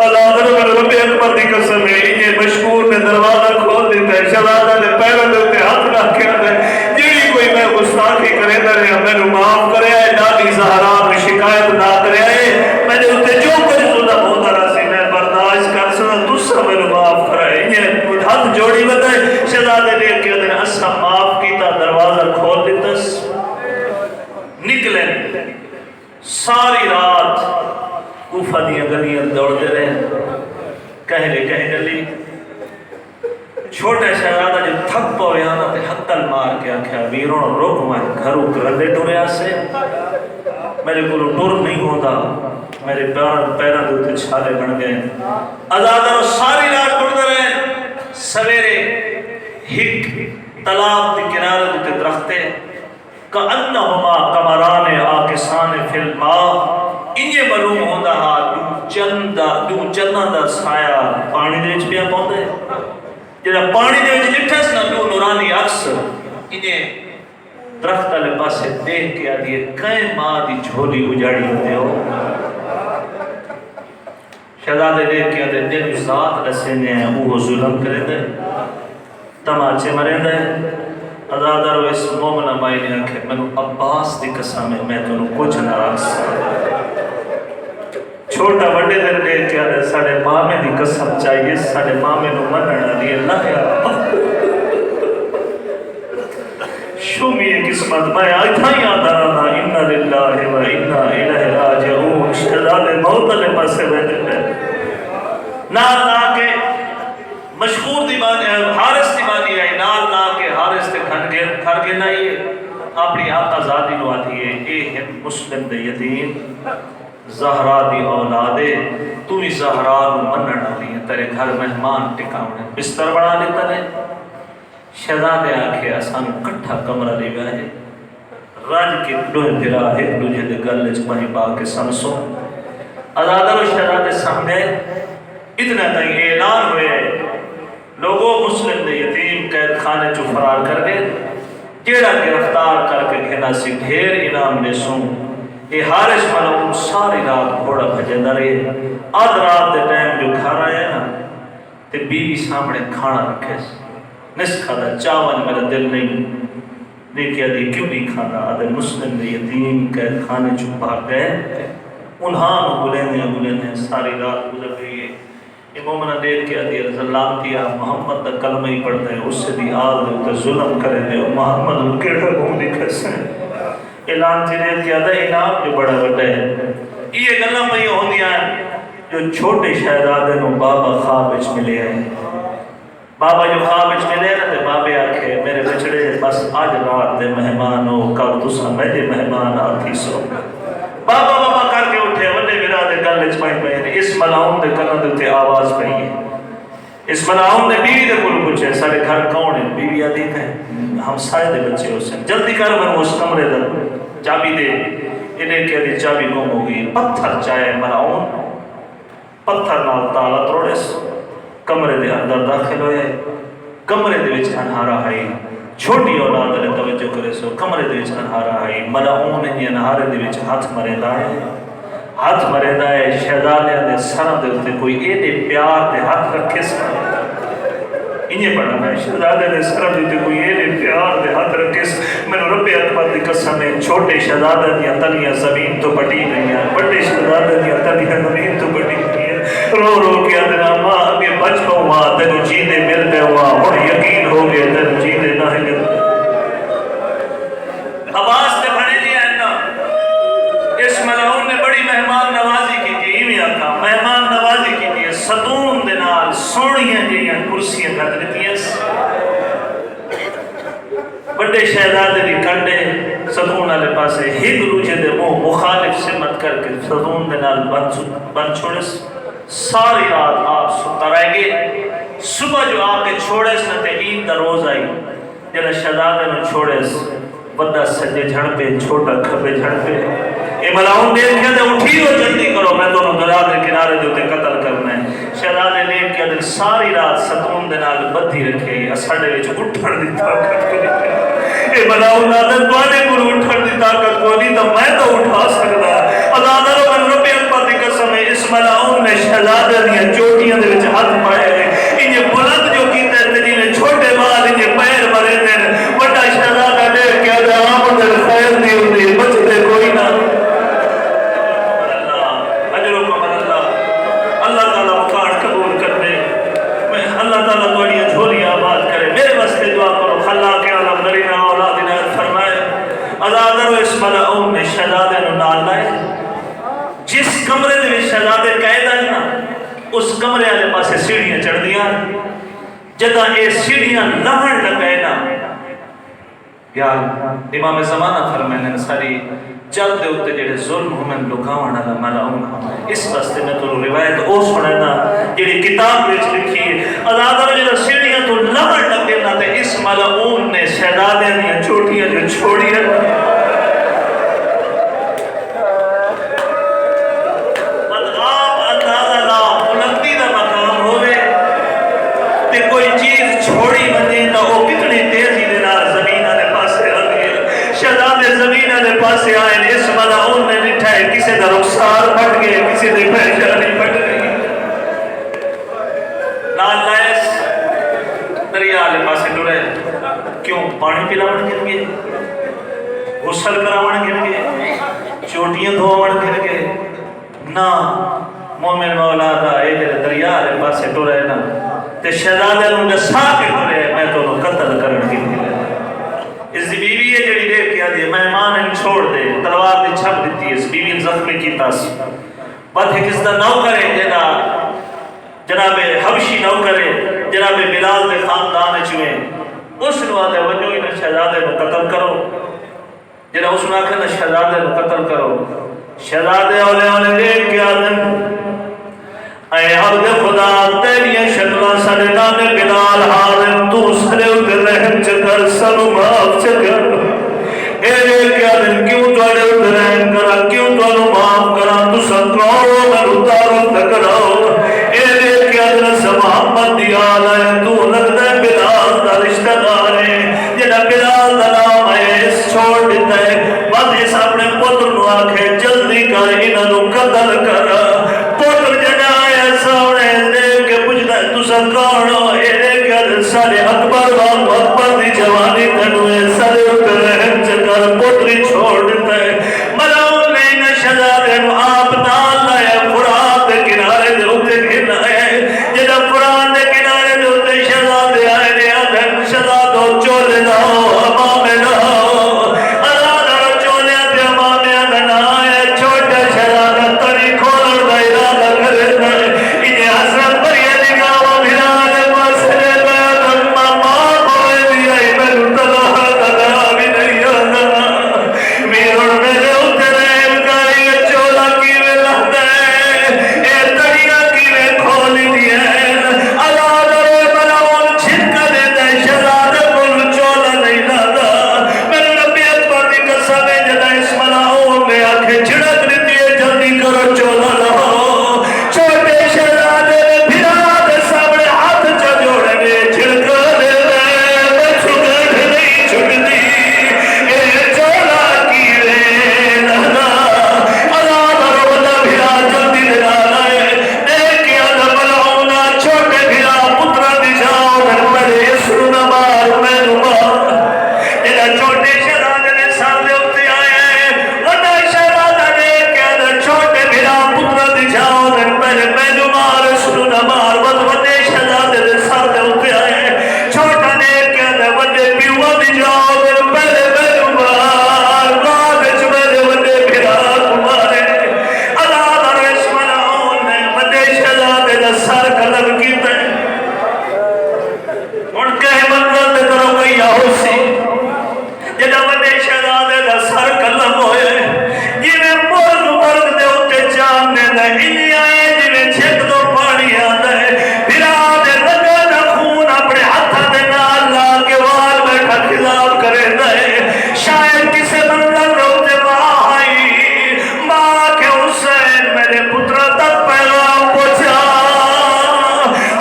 اللہ دربر رب اکبر دی قسم ہے, انہیں مشکور نے دروازہ کھول دیتا ہے. شہزادہ نے پیروں دے اتے ہاتھ رکھ کے آتا ہے, جیڑی کوئی میں گستاخی کرے در ہے, میں نے معاف کرے آئے, ڈالی زہرا میں شکایت نہ کرے آئے, میں نے اتے جو کچھ ظلم ہوتا رہا سی میں برداشت کر سنا, دوسرا میں نے معاف کرے. انہیں ہاتھ جوڑی بتائے. شہزادے لے کے آدھے اسا معاف کیتا, دروازہ کھول دیتا, نکلے. ساری رات کوفہ دیا گلیاں دوڑ دے رہے, کہہ گلی. چھوٹے شہزادہ جو تھک پوے آنا تے حقل مار کے آکھیا, ویروں رک, میں گھروں کرلے ٹوریا سے, میرے کو ٹور نہیں ہوتا, میرے پیروں دوتے چھالے بن گئے. ازادہ ساری رات ٹور دے رہے. سویرے ہک تالاب دی کنارے دوتے درختے, کأنہما قمران آکسان فی الماء, انجے معلوم ہوندہ ہاں دو چندہ دا سایہ پانی دے وچ پیا پاؤندے. جڑا پانی دے وچ ڈٹھا سی نا تو نورانی عکس انہیں درخت والے پاسے دیکھ کے آدھی ہے کئے ماں دی جھولی اجاڑی ہوتے ہو. شہزادے دیکھ کے آدھے دل ذات رسینے ہیں وہ ظلم کرے دے تماچے مرے دے. ازادہ رو اس مومنہ مائی نے آنکھے میں عباس دی قسم ہے میں تو کچھ نہ رکھ چھوٹا بڑے دل دیکھ کے آدھے ساڑھے مامے دی قسم چاہیے ساڑھے مامے نو مننا لیے اللہ یا شومی قسمت میں آئی تھا یاد آنا انہا للہ و انہا الہ راجعون. شہزادے موت علیہ پاسے بیٹھے ہیں نال لا کے مشہور دیوانی حارس دیوانی آئی نال لا کے حارس تے کھر کے نہیں اپنی آقا ذاتی نو آتی ہے اے ہند مسلم دے یتیم زہرا دی اولادے تو بھی زہرا نو منن والی ہے تیرے گھر مہمان ٹکاونے بستر بنا لیتا نے. شہزادے آکھے اسان کٹھا کمرہ لے گئے راج کے دوہ دھرا ایک دوجہ دے گل چپاہی پا کے سنسو. ازادہ و شہزادے سامنے اتنا تائیں اعلان ہوئے لوگوں مسلم دے یتیم قید خانے چو فرار کر گئے جیڑا گرفتار کر کے گھنا سی ڈھیر انعام دے سوں. اے حارس ملعون ساری رات گھوڑا بھجے دارے آدھ رات دے ٹائم جو گھر آئے نا تے بیوی سامنے کھانا رکھے نس کھانا چاول میرا دل نہیں دیکھیا دی کیوں نہیں کھانا آدھے مسلم دے یتیم قید خانے چو بھاگ گئے انہاں بلینے ساری رات گزر گئی ہے. یہ مومنہ دیکھ کے آدھی رضاللہ کیا محمد دا کلمہ ہی پڑھتا ہے اس سے دی آل دے اتر ظلم کرے دے محمد ان کے ڈھگوں دی کسے اعلان تھی دیکھ کے آدھا انعام جو بڑا بڑا ہے. یہ گلہ میں یہ ہو دیا ہے جو چھوٹے شہزادے نو بابا خواب اچ ملے ہیں. بابا جو خواب اچ ملے ہیں تے بابے آکھے میرے بچڑے بس آج رات دے مہمان ہو کل تسا میرے مہمان آتی سو. بابا بابا کر کے اٹھے وڈے میرا دے گل چ پئی پئی اس ملعون دے کناں دے تے آواز پئی ہے. اس ملعون نے بیوی دے کول پوچھے سارے گھر کون ہے؟ بیوی آدھی کہ ہم سارے دے بچے ہو سن جلدی کر میں اس کمرے دا چابی دے انہیں کہ دی چابی گم ہو گئی. پتھر چائے ملعون پتھر نال تالا توڑے کمرے دے اندر داخل ہوئے کمرے دے وچ انہارا ہے چھوٹی اولاد نے توجہ کرے سو کمرے دے وچ انہارا ہے ملعون یہ انہارے دے وچ ہاتھ مرے دائے شہزادے دے سر دے تے کوئی اے دے پیار دے ہاتھ رکھے سا انہیں پڑھنا ہے شہزادے دے سر دے کوئی اے دے پیار دے ہاتھ رکھے سا. میں نے رب اکبر دی قسم ہے چھوٹے شہزادے دیا تلیاں زمین تو پٹی نہیں ہیں بڑے شہزادے دیا تلیاں زمین تو پٹی نہیں ہیں. رو رو کے ادنا ماں اگے بچ پاؤ ماں تینو جینے مل پہ ہوا اور یقین ہو گئے تینو جینے نہ ہلے. عباس نے بڑھے لیا انہا اس ملعون نے بڑی مہمان نوازی کی تھی ایمی آکھا مہمان نوازی کی تھی ستون دے نال سوڑیاں جیاں کرسیاں گھر دیتی ہیں. بڑے شہزادے دی کنڈے ستون والے پاسے ہک دوجے دے منہ مخالف سمت کر کے ستون دے نال بند چھوڑے ساری رات آپ ستا رہ گئے. صبح جو آپ کے چھوڑے سنے تے عید دا روز آئی جنہیں شہزادے نے چھوڑے بڑا سجے جھڑ پہ چھوٹا کھپے جھڑ پہ اے ملعون دیکھ کے دے اٹھی ہو جلدی کرو میں دونوں دریا دے کنارے جو تے قتل کرنا ہے. شہزادے دیکھ کے دے ساری رات ستون دے نال بدھی رکھے اساڑے وچ اٹھن دی طاقت کو نہیں. اے ملعون آدھے تواڈے کول اٹھن دی طاقت کو نہیں تو میں تو اٹھا سکدا. ازادہ رو من رب اکبر دی قسم ہے اس ملعون نے شہزادے دیاں چوٹیاں دے وچ ہاتھ پائے ہیں انہیں بلند جو کیتے تے جنہیں چھوٹے بال انہیں پیر مرے تے بڑا شہزادہ دیکھ کے دے آمد خیر دی ہوندی بچتے کوئی نہ. اللہ تعالیٰ مکان قبول کر دے اللہ تعالیٰ توڑیاں جھولیاں آباد کرے. میرے واسطے دعا کرو خلا کے عالم نرینا اولاد عنایت فرمائے. ازادہ رو اس ملعون نے شہزادے نو نال لائے جس کمرے دے وچ شہزادے قید ہیں نا اس کمرے والے پاسے سیڑھیاں چڑھ دیاں جدہ اے سیڑھیاں لہن لگائے نا یار امام زمانہ فرمائنے ساری جل دے ہوتے جڑے ظلم ہمیں لکاونا دا ملعون اس واسطے میں تو روایت او سننا جڑی کتاب وچ لکھی ہے ازادہ جڑا سیڑھیاں تو لہن لگے نا تے اس ملعون نے شہزادے دیاں چھوٹیاں جو چھوڑی ہے کوئی چیز دے پاسے آئے اس ملعون نے ڈٹھا ہے کسی دا رخسار پھٹ گئے کسی دی پہچانی پھٹ گئی نال لائس دریا والے پاسے ٹرے کیوں پانی پلاون گر گئے غسل کراون گر گئے چوٹیاں دھوون گر گئے نہ مومن مولا دا اے جڑے دریا والے پاسے ٹرے نا تے شہزادے نوں دسا کے ٹرے میں تو قتل کرن کی اس دی بیوی ہے جڑی دیکھ کے آدھی مہمان ان چھوڑ دے تلوار دی چھپ دیتی ہے اس بیوی نے زخمی کی تاس بات ہے کس دا نوکر ہے جناب حبشی نوکر ہے جناب بلال دے خاندان چوئے اس نے آدھے وجہ ہی شہزادے کو قتل کرو جنہ اس نے آکھا شہزادے کو قتل کرو شہزادے اولے دیکھ کے آدھے اے عبد خدا تیریاں شکلہ سڑے نانے بلال حاضر تو سڑے اتر رحم چکر سنو معاف چکر اے دیکھ کے آدھے کیوں توڑے اتر رحم کرا کیوں توڑو معاف کرا تو سکراؤ میں اتارو تکراؤ اے دیکھ کے آدھے سے محمد دیال ہے تو لگتا ہے بلال دا رشتہ دار ہے جنہ بلال دا نام ہے اس چھوڑ دیتا ہے بات اس اپنے پتر نو آکھے جلدی کر انہوں نو قتل کرا پتر جنہ آیا سامنے دیکھ کے پوچھتا ہے تو سکراؤ اے دیکھ کے آدھے سارے اکبر وام اکبر دی جوانی تنوے سارے اتر رحم چکر پتری چھوڑ دیتا ہے ملاؤں نے انہیں شہزادے نو آپ نال لائے قرآن دے کنارے دے ہوتے گھنا ہے جنہ قرآن دے کنارے دے ہوتے شہزادے آئے دے آدھن شہزادو چولے نہ ہو امامے نہ ہو ارادہ چولے دے امامے نہ آئے چھوٹا شہزادہ تری کھولر دا ارادہ کرے دے انہیں حسرت پر یہ نگاہ بھیرانے پاسے دے ماما کوئے دیا میں نتلا دلا بھی نہیں آنا میرون میرے ہوتے رہے کاری چولا کیوے لگتا ہے اے دریا کیوے کھولی دیا ہے اللہ درے بناون چھنکا دیتا ہے شہزادہ کل چولا نہیں لاتا میرے نبی اکبر دی قسم ہے جدا اس ملاؤں میں آنکھیں چھڑک دیتی ہے جلدی کرو چولا لہو چھوٹے شہزادے میں بھرا دے سامنے ہاتھ چا جوڑے میں چھڑکا دے میں چھکٹ نہیں چھکتی اے چولا کیوے لہنا اللہ درے بنا بھرا جلدی دلا لائے دیکھ یا ملاؤنا چھوٹے بھرا پترہ دی جاؤ در پڑے اسرو نمار میں نمار جنہ چھوٹے شہزادے نے سامنے ہوتے آئے ہیں وڈا شہزادہ نے کہا چھوٹے بھرا پترہ دی جاؤ در پڑے میں نمار اسرو نمار وڈے شہزادے نے سامنے ہوتے آئے ہیں چھوٹا نے کہا وڈے پیوہ دی جاؤ در پڑے میں نمار بعد چمے وڈے بھرا کمارے اللہ در اسمناؤں نے وڈے شہزادے نے سر قلم کی تے ان کہے منظر دے کرو گئی آہوسی جنہ وڈے شہزادے دا سر قلم ہوئے جنہیں مرگ دے ہوتے چاندے دے انہی آئے جنہیں چھک دو پانی آدھے بھرا دے لگا نہ خون اپنے ہاتھا دے نال لا کے وال بیٹھا خلاف کرے دے شاید کسے منظر روتے ماں آئی ماں کے حسین میرے پترہ تک پیغام پہنچا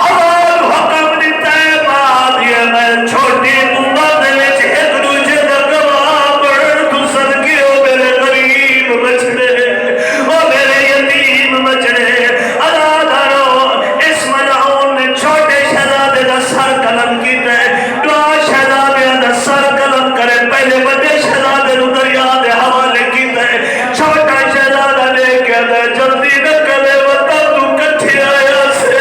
اور حکم دیتا ہے ماں دیئے میں چھوٹی امت دے وچ ایک دوجہ دا گواہ بڑھ تو صدقے ہو میرے غریب بچڑے او میرے یتیم بچڑے اللہ دارو اس ملعون نے چھوٹے شہزادے دا سر قلم کیتا ہے دعا شہزادے دا سر قلم کرے پہلے بڑے شہزادے نو دریا دے حوالے کیتا ہے چھوٹا شہزادہ نے کہتا ہے جلدی نہ کرے وطن تو کٹھے آیا سے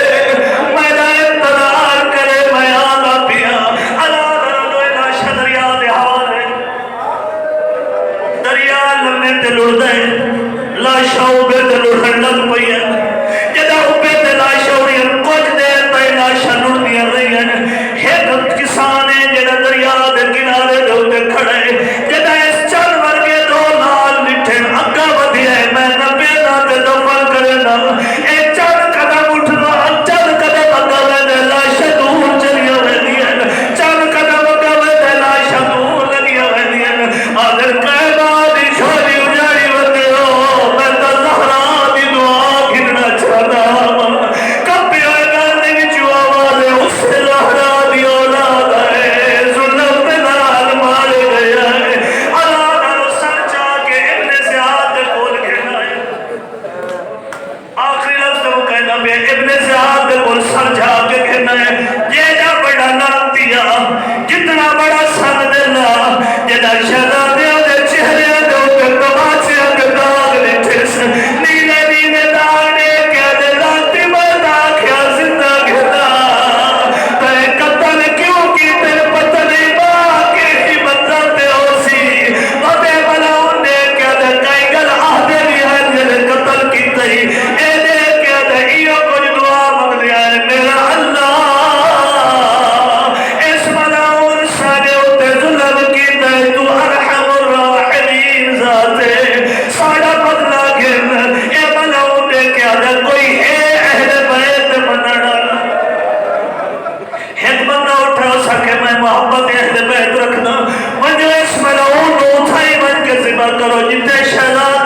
میرا انتظار کرے میں آنا پیا اللہ دارو لاشا دریا دے حوالے دریا لمنے تے لڑ دے لاشا اوبے تے لڑن لگ پئی ہے جدا اوبے تے لاشا اڑی کچھ دیر تے لاشا لڑ دیا رہی ہیں ایک کسان ہے جدا دریا دے کنارے دے ہوتے کھڑے جدا اس چل ورگے دو لال نٹھے اگا بدھی ہے میں نبی دا تے دفن کرے نا اے چل قدم اٹھنا چل قدم اگا میں دے لاشا دور چلیا ہوئے دیا چل قدم اگا میں دے لاشا دور لگیا ہوئے دیا آدھر قیمہ دی چھوڑی اجاڑی ہوتے ہو میں تا زہرا دی دعا گھننا کہ میں محبت اہل بیت رکھنا مجلس ملعون نو تھائی بن کے ذبح کرو جتے شہزاد